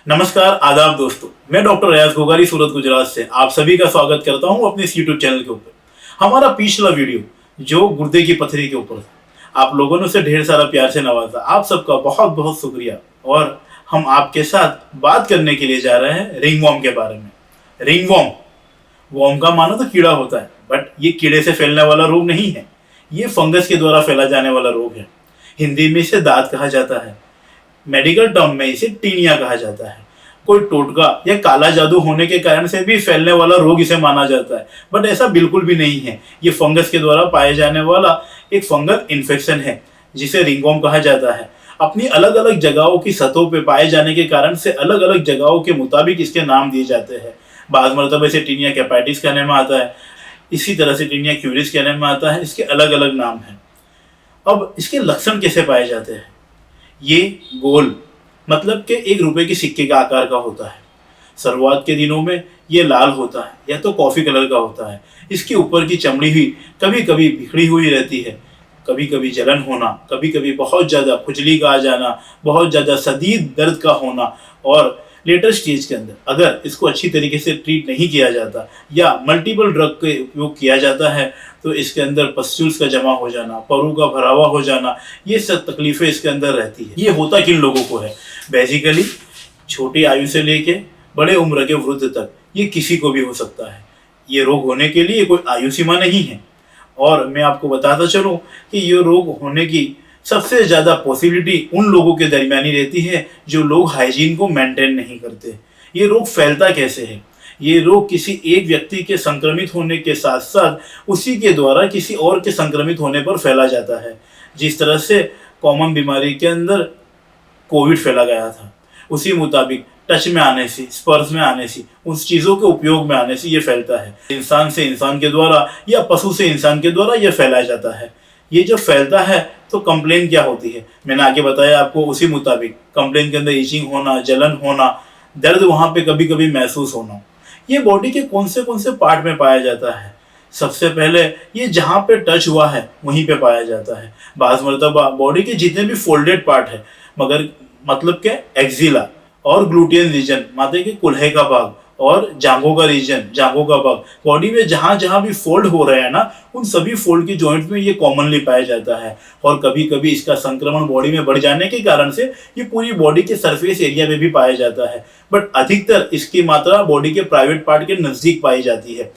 नमस्कार, आदाब दोस्तों। मैं डॉक्टर रियाज गोगारी सूरत गुजरात से आप सभी का स्वागत करता हूं अपने इस यूट्यूब चैनल के ऊपर। हमारा पिछला वीडियो जो गुर्दे की पथरी के ऊपर था, आप लोगों ने उसे ढेर सारा प्यार से नवाजा। आप सबका बहुत बहुत शुक्रिया। और हम आपके साथ बात करने के लिए जा रहे हैं रिंगवॉर्म के बारे में। रिंगवॉर्म, वॉर्म का मानो तो कीड़ा होता है, बट ये कीड़े से फैलने वाला रोग नहीं है। ये फंगस के द्वारा फैला जाने वाला रोग है। हिंदी में इसे दाद कहा जाता है, मेडिकल टर्म में इसे टीनिया कहा जाता है। कोई टोटका या काला जादू होने के कारण से भी फैलने वाला रोग इसे माना जाता है, बट ऐसा बिल्कुल भी नहीं है। ये फंगस के द्वारा पाए जाने वाला एक फंगल इन्फेक्शन है जिसे रिंगवॉर्म कहा जाता है। अपनी अलग अलग जगहों की सतहों पे पाए जाने के कारण से अलग अलग जगहों के मुताबिक इसके नाम दिए जाते हैं। बाद मरतबा इसे टीनिया कैपाइटिस कहने में आता है, इसी तरह से टीनिया क्यूरिस कहने में आता है। इसके अलग अलग नाम हैं। अब इसके लक्षण कैसे पाए जाते हैं? ये गोल, मतलब कि 1 रुपए के सिक्के का आकार का होता है। शुरुआत के दिनों में ये लाल होता है या तो कॉफी कलर का होता है। इसके ऊपर की चमड़ी भी कभी कभी बिखरी हुई रहती है, कभी कभी जलन होना, कभी कभी बहुत ज़्यादा खुजली का आ जाना, बहुत ज़्यादा शदीद दर्द का होना। और लेटर स्टेज के अंदर अगर इसको अच्छी तरीके से ट्रीट नहीं किया जाता या मल्टीपल ड्रग का उपयोग किया जाता है तो इसके अंदर पस्ट्यूल्स का जमा हो जाना, परु का भरावा हो जाना, ये सब तकलीफें इसके अंदर रहती है। ये होता किन लोगों को है? बेसिकली छोटी आयु से लेके बड़े उम्र के वृद्ध तक ये किसी को भी हो सकता है। ये रोग होने के लिए कोई आयु सीमा नहीं है। और मैं आपको बताता चलूँ कि ये रोग होने की सबसे ज़्यादा पॉसिबिलिटी उन लोगों के दरमियान ही रहती है जो लोग हाइजीन को मेंटेन नहीं करते। ये रोग फैलता कैसे है? ये रोग किसी एक व्यक्ति के संक्रमित होने के साथ साथ उसी के द्वारा किसी और के संक्रमित होने पर फैला जाता है। जिस तरह से कॉमन बीमारी के अंदर कोविड फैला गया था, उसी मुताबिक टच में आने से, स्पर्श में आने से, उस चीज़ों के उपयोग में आने से ये फैलता है। इंसान से इंसान के द्वारा या पशु से इंसान के द्वारा ये फैलाया जाता है। ये जब फैलता है तो कंप्लेन क्या होती है? मैंने आगे बताया आपको, उसी मुताबिक कंप्लेन के अंदर ईचिंग होना, जलन होना, दर्द वहाँ पे कभी कभी महसूस होना। ये बॉडी के कौन से पार्ट में पाया जाता है? सबसे पहले ये जहाँ पे टच हुआ है वहीं पे पाया जाता है। बाज़ मरतबा बॉडी के जितने भी फोल्डेड पार्ट है, मगर मतलब के एक्जिला और ग्लूटियन रीजन, माथे के कुल्हे का भाग और जांघों का रीजन, जांघों का भाग, बॉडी में जहां जहां भी फोल्ड हो रहे हैं ना, उन सभी फोल्ड की जॉइंट में ये कॉमनली पाया जाता है। और कभी कभी इसका संक्रमण बॉडी में बढ़ जाने के कारण से ये पूरी बॉडी के सरफेस एरिया में भी पाया जाता है, बट अधिकतर इसकी मात्रा बॉडी के प्राइवेट पार्ट के नजदीक पाई जाती है।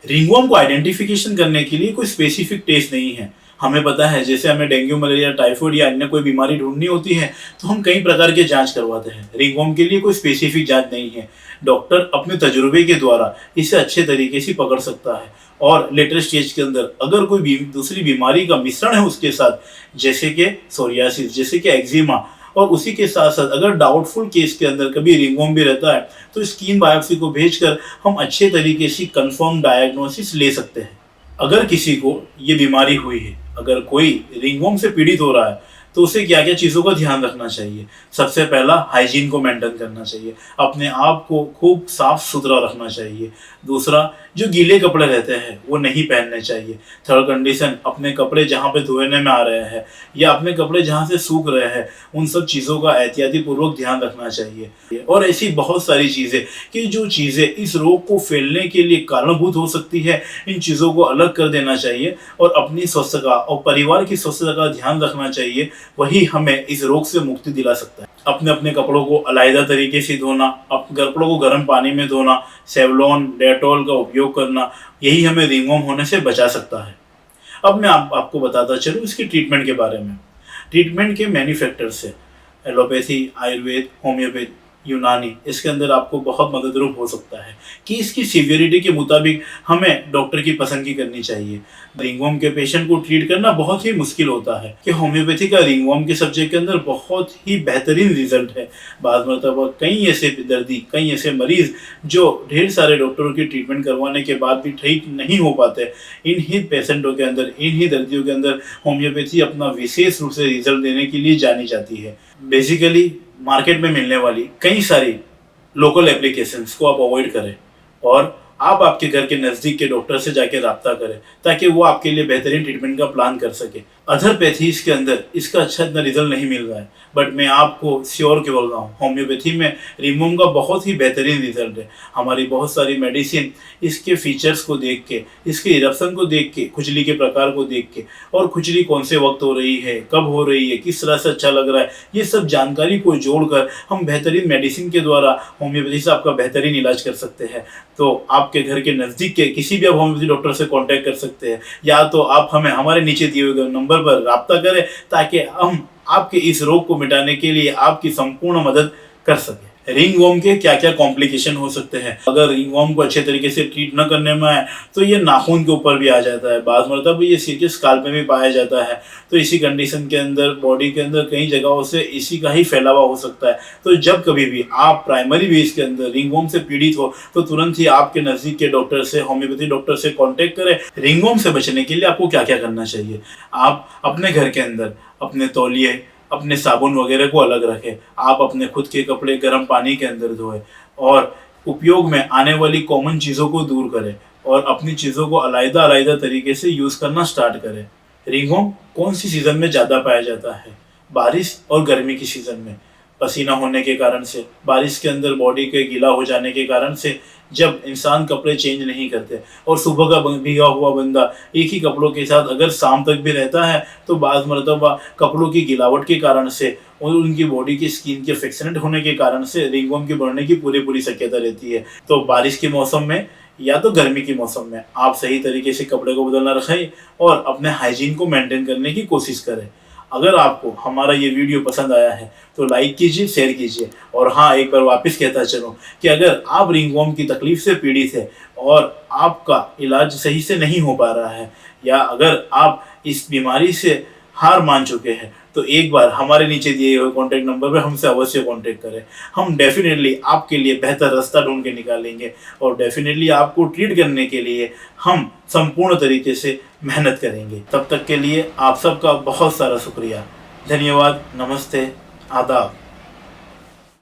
रिंगवॉर्म को आइडेंटिफिकेशन करने के लिए कोई स्पेसिफिक टेस्ट नहीं है। हमें पता है, जैसे हमें डेंगू, मलेरिया, टाइफाइड या अन्य कोई बीमारी ढूंढनी होती है तो हम कई प्रकार के जांच करवाते हैं। रिंगवॉर्म के लिए कोई स्पेसिफिक जांच नहीं है। डॉक्टर अपने तजुर्बे के द्वारा इसे अच्छे तरीके से पकड़ सकता है। और लेटर स्टेज के अंदर अगर कोई दूसरी बीमारी का मिश्रण है उसके साथ, जैसे कि सोरियासिस, जैसे कि एक्जिमा, और उसी के साथ साथ अगर डाउटफुल केस के अंदर कभी रिंगवॉर्म भी रहता है तो स्किन बायोप्सी को भेजकर हम अच्छे तरीके से कंफर्म डायग्नोसिस ले सकते हैं। अगर किसी को ये बीमारी हुई है, अगर कोई रिंगवॉर्म से पीड़ित हो रहा है, तो उसे क्या क्या चीज़ों का ध्यान रखना चाहिए? सबसे पहला, हाइजीन को मेंटेन करना चाहिए, अपने आप को खूब साफ सुथरा रखना चाहिए। दूसरा, जो गीले कपड़े रहते हैं वो नहीं पहनने चाहिए। थर्ड कंडीशन, अपने कपड़े जहाँ पे धोने में आ रहे हैं या अपने कपड़े जहाँ से सूख रहे हैं, उन सब चीज़ों का एहतियाती पूर्वक ध्यान रखना चाहिए। और ऐसी बहुत सारी चीज़ें कि जो चीज़ें इस रोग को फैलने के लिए कारणभूत हो सकती है, इन चीज़ों को अलग कर देना चाहिए और अपनी स्वच्छता और परिवार की स्वच्छता का ध्यान रखना चाहिए। वही हमें इस रोग से मुक्ति दिला सकता है। अपने अपने कपड़ों को अलग तरीके से धोना, कपड़ों को गर्म पानी में धोना, सेवलॉन, डेटॉल का उपयोग करना, यही हमें रिंगवॉर्म होने से बचा सकता है। अब मैं आपको बताता चलूँ इसकी ट्रीटमेंट के बारे में। ट्रीटमेंट के मैन्युफैक्चर्स है एलोपैथी, आयुर्वेद, होम्योपैथी, यूनानी। इसके अंदर आपको बहुत मददरूप हो सकता है कि इसकी सीवियरिटी के मुताबिक हमें डॉक्टर की पसंदगी करनी चाहिए। रिंगवॉर्म के पेशेंट को ट्रीट करना बहुत ही मुश्किल होता है कि होम्योपैथी का रिंगवॉर्म के सब्जेक्ट के अंदर बहुत ही बेहतरीन रिजल्ट है। बाद मतलब कई ऐसे दर्दी, कई ऐसे मरीज जो ढेर सारे डॉक्टरों की ट्रीटमेंट करवाने के बाद भी ठीक नहीं हो पाते, इन ही पेशेंटों के अंदर, इन ही दर्दियों के अंदर होम्योपैथी अपना विशेष रूप से रिजल्ट देने के लिए जानी जाती है। बेसिकली मार्केट में मिलने वाली कई सारी लोकल एप्लीकेशंस को आप अवॉइड करें और आप आपके घर के नज़दीक के डॉक्टर से जाके रब्ता करें ताकि वो आपके लिए बेहतरीन ट्रीटमेंट का प्लान कर सके। अदर पैथीज के अंदर इसका अच्छा इतना रिजल्ट नहीं मिल रहा है, बट मैं आपको श्योर के बोल रहा हूँ होम्योपैथी में रिंगवॉर्म का बहुत ही बेहतरीन रिजल्ट है। हमारी बहुत सारी मेडिसिन इसके फीचर्स को देख के, इसके इरप्शन को देख के, खुजली के प्रकार को देख के, और खुजली कौन से वक्त हो रही है, कब हो रही है, किस तरह से अच्छा लग रहा है, ये सब जानकारी को जोड़कर हम बेहतरीन मेडिसिन के द्वारा होम्योपैथी से आपका बेहतरीन इलाज कर सकते हैं। तो आपके घर के नज़दीक के किसी भी आप होम्योपैथी डॉक्टर से कांटेक्ट कर सकते हैं, या तो आप हमें हमारे नीचे दिए हुए नंबर पर राब्ता करें ताकि हम आपके इस रोग को मिटाने के लिए आपकी संपूर्ण मदद कर सकें। रिंगवॉर्म के क्या क्या कॉम्प्लिकेशन हो सकते हैं? अगर रिंगवॉर्म को अच्छे तरीके से ट्रीट न करने में आए तो ये नाखून के ऊपर भी आ जाता है, बाज़ मतलब ये सिर के स्काल्प में भी पाया जाता है। तो इसी कंडीशन के अंदर बॉडी के अंदर कई जगहों से इसी का ही फैलावा हो सकता है। तो जब कभी भी आप प्राइमरी बेस के अंदर रिंगवॉर्म से पीड़ित हो तो तुरंत ही आपके नज़दीक के डॉक्टर से, होम्योपैथी डॉक्टर से कॉन्टेक्ट करें। रिंगवॉर्म से बचने के लिए आपको क्या क्या करना चाहिए? आप अपने घर के अंदर अपने तौलिए, अपने साबुन वगैरह को अलग रखें। आप अपने खुद के कपड़े गर्म पानी के अंदर धोएं और उपयोग में आने वाली कॉमन चीज़ों को दूर करें और अपनी चीज़ों को अलग अलग तरीके से यूज़ करना स्टार्ट करें। रिंगवॉर्म कौन सी सीज़न में ज़्यादा पाया जाता है? बारिश और गर्मी की सीज़न में। पसीना होने के कारण से, बारिश के अंदर बॉडी के गीला हो जाने के कारण से, जब इंसान कपड़े चेंज नहीं करते और सुबह का भीगा हुआ बंदा एक ही कपड़ों के साथ अगर शाम तक भी रहता है तो बाज़ मरतबा कपड़ों की गिलावट के कारण से और उनकी बॉडी की स्किन के अफेक्शनेट होने के कारण से रिंगवॉर्म के बढ़ने की पूरी शक्यता रहती है। तो बारिश के मौसम में या तो गर्मी के मौसम में आप सही तरीके से कपड़े को बदलना रखें और अपने हाइजीन को मेंटेन करने की कोशिश करें। अगर आपको हमारा ये वीडियो पसंद आया है तो लाइक कीजिए, शेयर कीजिए। और हाँ, एक बार वापस कहता चलूँ कि अगर आप रिंगवॉर्म की तकलीफ से पीड़ित है और आपका इलाज सही से नहीं हो पा रहा है, या अगर आप इस बीमारी से हार मान चुके हैं, तो एक बार हमारे नीचे दिए हुए कॉन्टैक्ट नंबर पर हमसे अवश्य कॉन्टैक्ट करें। हम डेफिनेटली आपके लिए बेहतर रास्ता ढूंढ के निकालेंगे और डेफिनेटली आपको ट्रीट करने के लिए हम संपूर्ण तरीके से मेहनत करेंगे। तब तक के लिए आप सबका बहुत सारा शुक्रिया। धन्यवाद। नमस्ते। आदाब।